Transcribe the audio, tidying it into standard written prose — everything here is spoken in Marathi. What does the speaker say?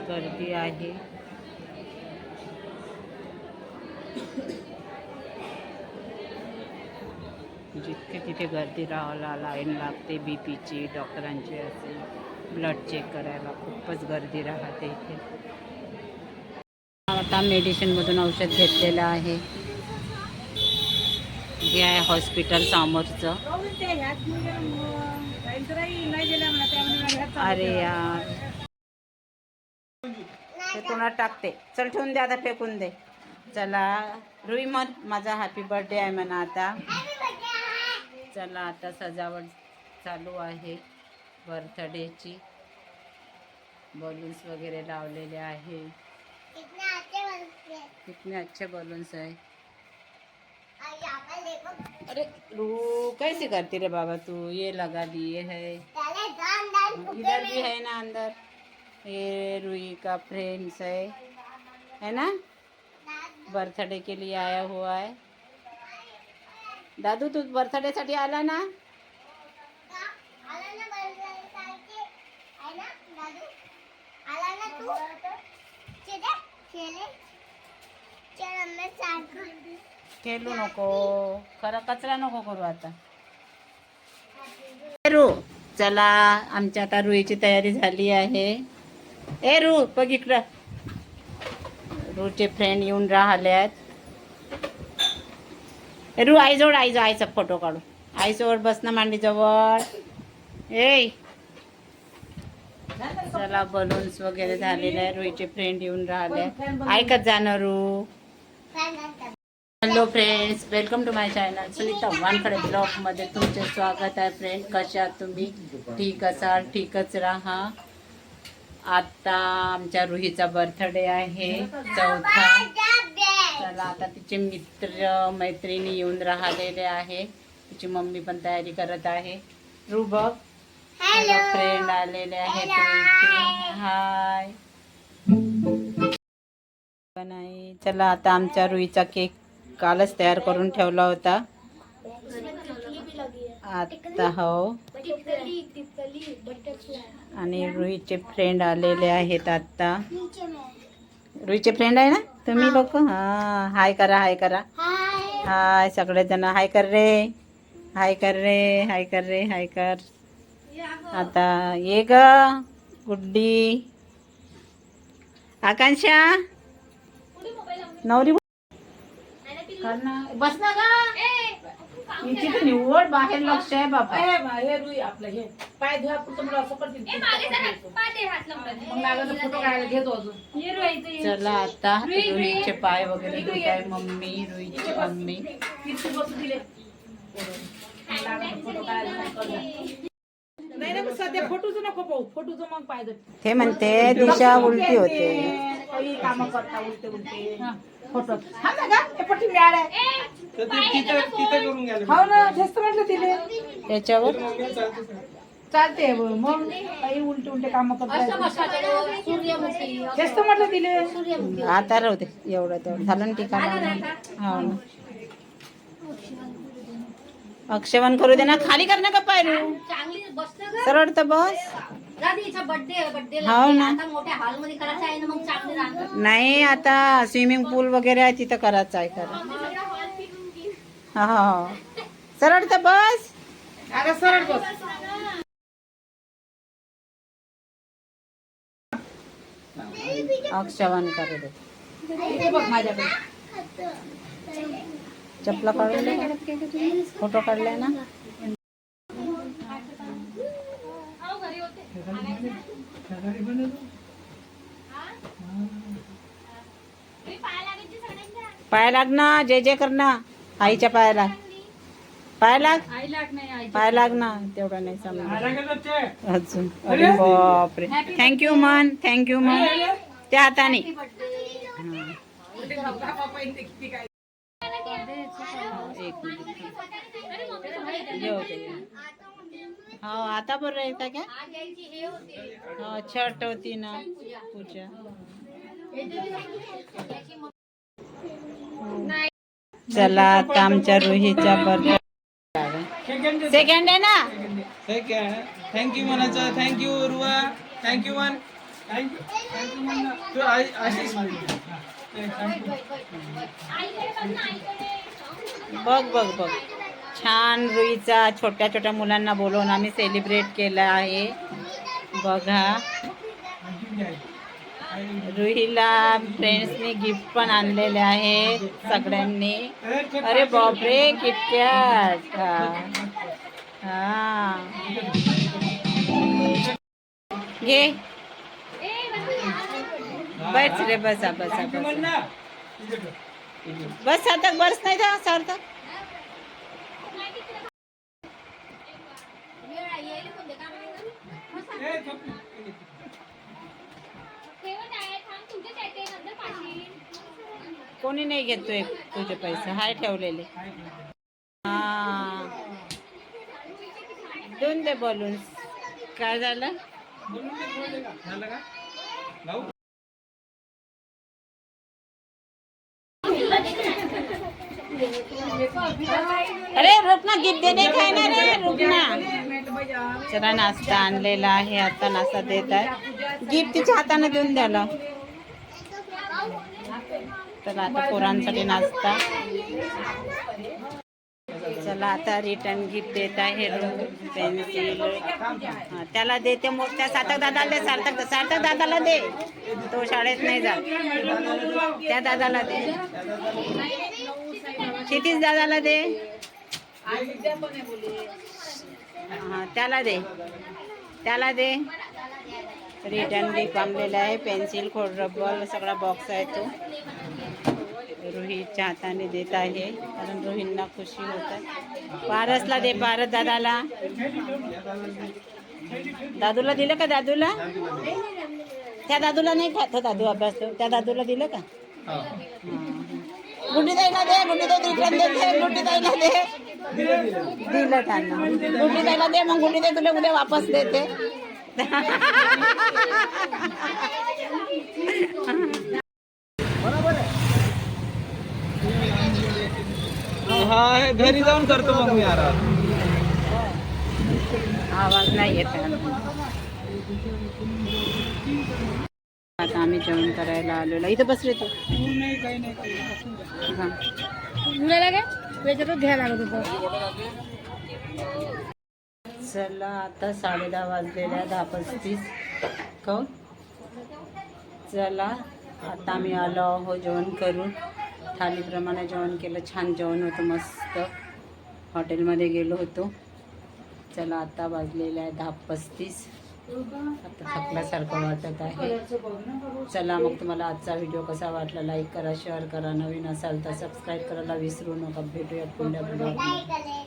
गर्दी आहे. जितके तिथे गर्दी राहायला लाईन लागते बीपीची, डॉक्टरांची असेल, ब्लड चेक करायला खूपच गर्दी राहते इथे. आता मेडिसिनमधून औषध घेतलेलं आहे. हे आहे हॉस्पिटल समोरचं. अरे यार, ते तोंडात टाकते. चल ठेवून दे आता, फेकून दे. चला रुई मत, माझा हॅपी बर्थडे आहे म्हणा आता. चला आता सजावट चालू आहे बर्थडेची. बलून्स वगैरे लावलेले आहे. कितने अच्छे बलून्स है. अरे रू कैसे करती रे बाबा तू. ये लगा दिए है, इधर भी है ना अंदर. ये रुई का फ्रेंड्स है ना. बर्थडे के लिए आया हुआ है. दादू तू बर्थडे साठी आला ना. खेळू नको, खरं कचरा नको करू आता. रू चला, आमच्या आता रुईची तयारी झाली आहे. ए रू बघ इकडं, रूचे फ्रेंड येऊन राहिल्यात. रू आईजवळ, आईचा फोटो काढू. आईजवळ बस ना मांडीजवळ. ए चला, बलून्स वगैरे झालेले आहे. रुईचे फ्रेंड येऊन राहिले. ऐकत जाणार रू. Hello friends, welcome to my channel Sunita Wankhede ब्लॉगमध्ये तुमचे स्वागत आहे. फ्रेंड, कशा आहात तुम्ही. ठीक असाल, ठीकच राहा. आता आमच्या रुहीचा बर्थडे आहे, 4था. चला आता तिचे मित्र मैत्रिणी येऊन राहिलेले आहे. तिची मम्मी पण तयारी करत आहे. रू बघ, फ्रेंड आलेले आहेत. हाय. चला आता आमच्या रुईचा केक कालच तयार करून ठेवला होता. आता हो, आणि रुईचे फ्रेंड आलेले आहेत आता. रुईचे फ्रेंड आहे ना तुम्ही लोक. हा, हाय करा, हाय करा. हाय सगळेजण हाय कर रे, हाय कर रे, हाय कर रे, हाय कर. आता ये ग गुड्डी, आकांक्षा, नवरी बस ना गा. हिची तर निवड बाहेर लक्ष आहे बाबा. हे रुई आपलं हे पाय धुया तुम्हाला असं करतील. फोटो काढायला घेतो अजून. चला आता रुईचे पाय वगैरे धुत आहे मम्मी, रुईची मम्मी. नाही ना, सध्या फोटोच नको पाहू. फोटोच मग पाहिजे. ते म्हणते दिशा उलटी होते. काही काम करता उलटे उलटे फोटो. हा ना गा, हे पट्टी मिळालं. हो ना, जास्त म्हटलं तिले त्याच्यावर चालते. मग काही उलटे उलटे काम करता जास्त म्हटलं तिले. आता राहू दे, एवढं तेवढं झालं ना ठिकाणा. हो ना, अक्षवन करू दे ना. खाली कर ना का पायरू, सरळ तर बस. हो ना, नाही आता स्विमिंग पूल वगैरे आहे तिथं करायचं आहे. करा हो, सरळ तर बस. अरे सरळ बस. अक्षवन करू दे. इथे बघ माझ्याकडे. चपला काढून दे. फोटो काढलाय ना. पाय लाग ना, जय जय कर ना. आईच्या पायाला पाय लाग, पाय लाग ना. तेवढं नाही समजा अजून. अरे बापरे, थँक्यू मन, थँक्यू मन. त्या हाताने हो. आता बरं येता क्या. हो, छठ होती ना पूजा. चला आता आमच्या रुहीचा बर्थडे. सेकंड आहे ना. थँक्यू म्हणायचं. थँक्यू रुवा, थँक्यू वन. बघ बघ बघ, छान रुईचा छोट्या छोट्या मुलांना बोलवून आम्ही सेलिब्रेट केलं आहे. बघा, रुईला फ्रेंड्सनी गिफ्ट पण आणलेले आहेत सगळ्यांनी. अरे बापरे, किटकॅट. हा, घे, बस रे, बसा बसा बसा, बस सार्थक, बस नाही का सार्थक. कोणी नाही घेतोय तुझे पैसे, हाय ठेवलेले. हा, देऊन दे बलून्स. काय झालं? अरे रुक ना, गिफ्ट देणे काय ना रे, रुक ना. चला, नाश्ता आणलेला आहे, आता नाश्ता देत आहे. गिफ्ट तिच्या हाताने देऊन द्याला. चला, आता पोरांसाठी नाश्ता. चला, आता रिटर्न गिफ्ट देत आहे. पेन्सिल त्याला देते, त्या सार्थक दादाला दे. सार्थक दादाला दे, तो शाळेत नाही जात. त्या दादाला दे, क्षितिज दादाला दे. हां, त्याला दे, त्याला दे. रिटर्न गिफ्ट आणलेला आहे. पेन्सिल, खोड रबर, सगळा बॉक्स आहे तो. रोहितच्या हाताने देत आहे, कारण रोहितला खुशी होतात. पारसला दे, पारस दादाला. दादूला दिलं का? दादूला, त्या दादूला नाही खात दादू अभ्यास. त्या दादूला दिलं का? गुड्डी ताईला दे, गुड्डी ताई रिटर्न देते. गुड्डी ताईला दे, दिलं त्यांना. गुड्डी ताईला दे, मग गुड्डी ताई तुला उद्या वापस देते. हा, घरी जाऊन करतो मग मी आराम. आवाज नाही येत. आता आम्ही जेवण करायला आलेलो. इथं बस रे तू. हां, त्याच्यातच घ्यायला लागत होतं. चला, आता 10:30 वाजलेल्या, 10:35. काऊन? चला, आता आम्ही आलो आहो जेवण करून. थालीप्रमाणे जेवण केलं, छान जेवण होतं, मस्त. हॉटेलमध्ये गेलो होतो. चला, आता वाजलेलं आहे 10:35. आता थकल्यासारखं वाटत आहे. चला, मग तुम्हाला आजचा व्हिडिओ कसा वाटला लाईक करा, शेअर करा. नवीन असाल तर सबस्क्राईब करायला विसरू नका. भेटूयात पुढल्या व्हिडिओमध्ये.